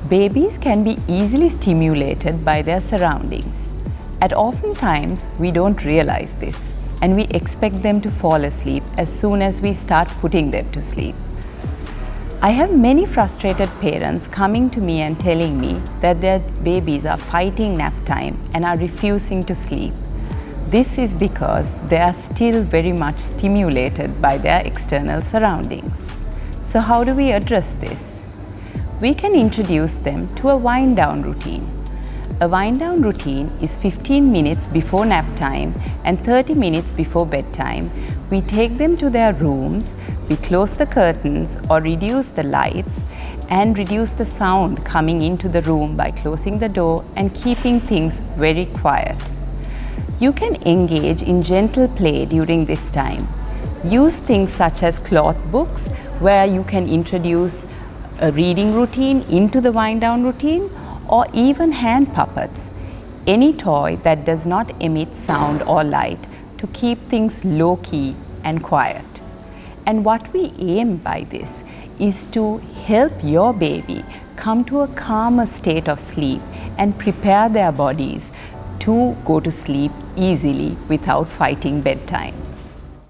Babies can be easily stimulated by their surroundings. And oftentimes, we don't realize this, and we expect them to fall asleep as soon as we start putting them to sleep. I have many frustrated parents coming to me and telling me that their babies are fighting nap time and are refusing to sleep. This is because they are still very much stimulated by their external surroundings. So how do we address this? We can introduce them to a wind down routine. A wind down routine is 15 minutes before nap time and 30 minutes before bedtime. We take them to their rooms, we close the curtains or reduce the lights and reduce the sound coming into the room by closing the door and keeping things very quiet. You can engage in gentle play during this time. Use things such as cloth books where you can introduce a reading routine into the wind down routine, or even hand puppets, any toy that does not emit sound or light to keep things low key and quiet. And what we aim by this is to help your baby come to a calmer state of sleep and prepare their bodies to go to sleep easily without fighting bedtime.